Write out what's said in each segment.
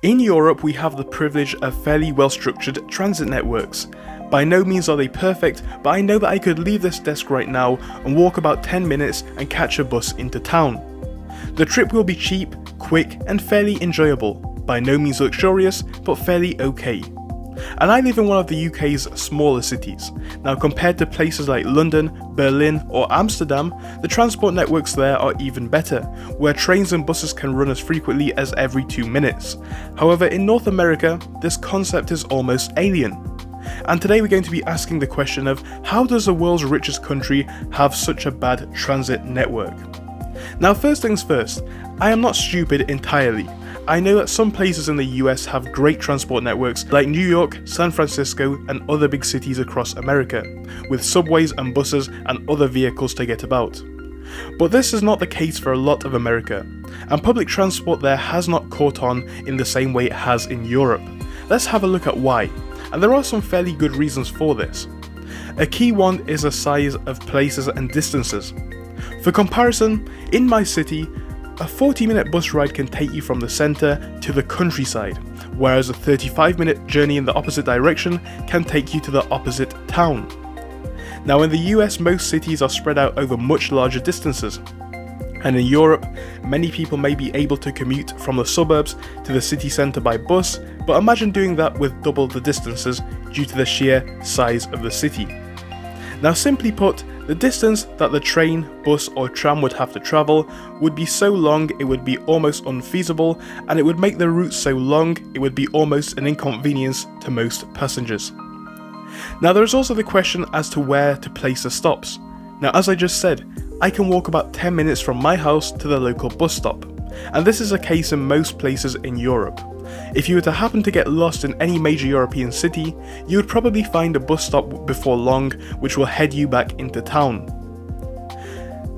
In Europe, we have the privilege of fairly well-structured transit networks. By no means are they perfect, but I know that I could leave this desk right now and walk about 10 minutes and catch a bus into town. The trip will be cheap, quick, and fairly enjoyable. By no means luxurious, but fairly okay. And I live in one of the UK's smaller cities. Now, compared to places like London, Berlin, or Amsterdam, the transport networks there are even better, where trains and buses can run as frequently as every 2 minutes. However, in North America, this concept is almost alien. And today we're going to be asking the question of how does the world's richest country have such a bad transit network? Now, first things first, I am not stupid entirely. I know that some places in the US have great transport networks like New York, San Francisco, and other big cities across America, with subways and buses and other vehicles to get about. But this is not the case for a lot of America, and public transport there has not caught on in the same way it has in Europe. Let's have a look at why, and there are some fairly good reasons for this. A key one is the size of places and distances. For comparison, in my city, a 40-minute bus ride can take you from the centre to the countryside, whereas a 35-minute journey in the opposite direction can take you to the opposite town. Now, in the US, most cities are spread out over much larger distances, and in Europe, many people may be able to commute from the suburbs to the city centre by bus, but imagine doing that with double the distances due to the sheer size of the city. Now, simply put, the distance that the train, bus or tram would have to travel would be so long it would be almost unfeasible, and it would make the route so long it would be almost an inconvenience to most passengers. Now, there is also the question as to where to place the stops. Now, as I just said, I can walk about 10 minutes from my house to the local bus stop, and this is the case in most places in Europe. If you were to happen to get lost in any major European city, you would probably find a bus stop before long which will head you back into town.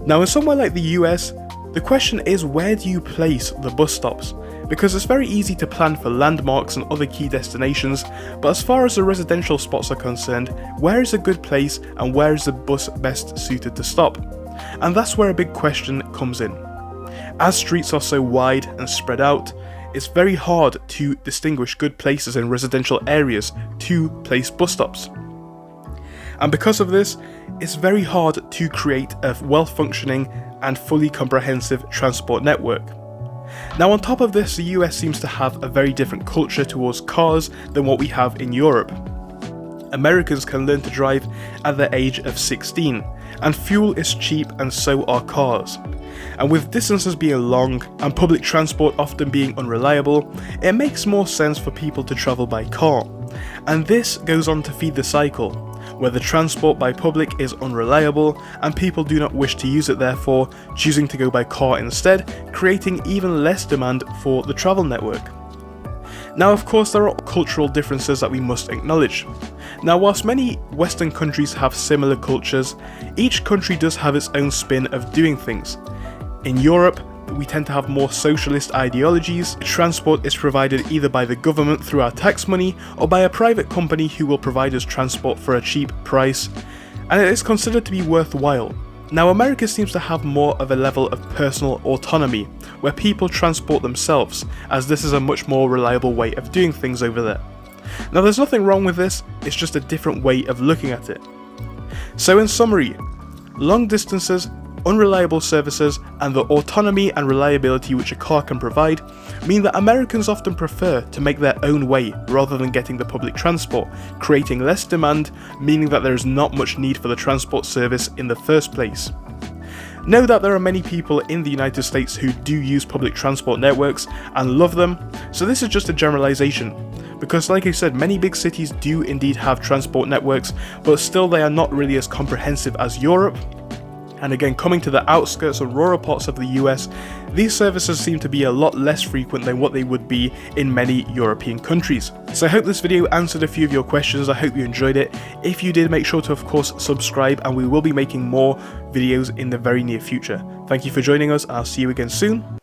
Now, in somewhere like the US, the question is where do you place the bus stops? Because it's very easy to plan for landmarks and other key destinations, but as far as the residential spots are concerned, where is a good place and where is the bus best suited to stop? And that's where a big question comes in. As streets are so wide and spread out, it's very hard to distinguish good places in residential areas to place bus stops. And because of this, it's very hard to create a well-functioning and fully comprehensive transport network. Now, on top of this, the US seems to have a very different culture towards cars than what we have in Europe. Americans can learn to drive at the age of 16, and fuel is cheap and so are cars. And with distances being long and public transport often being unreliable, it makes more sense for people to travel by car. And this goes on to feed the cycle, where the transport by public is unreliable and people do not wish to use it, therefore choosing to go by car instead, creating even less demand for the travel network. Now, of course, there are cultural differences that we must acknowledge. Now, whilst many Western countries have similar cultures, each country does have its own spin of doing things. In Europe, we tend to have more socialist ideologies. Transport is provided either by the government through our tax money or by a private company who will provide us transport for a cheap price, and it is considered to be worthwhile. Now, America seems to have more of a level of personal autonomy, where people transport themselves, as this is a much more reliable way of doing things over there. Now, there's nothing wrong with this, it's just a different way of looking at it. So in summary, long distances, unreliable services, and the autonomy and reliability which a car can provide mean that Americans often prefer to make their own way rather than getting the public transport, creating less demand, meaning that there is not much need for the transport service in the first place. Know that there are many people in the United States who do use public transport networks and love them, so this is just a generalization. Because like I said, many big cities do indeed have transport networks, but still they are not really as comprehensive as Europe. And again, coming to the outskirts and rural parts of the US, these services seem to be a lot less frequent than what they would be in many European countries. So I hope this video answered a few of your questions, I hope you enjoyed it. If you did, make sure to of course subscribe, and we will be making more videos in the very near future. Thank you for joining us, I'll see you again soon.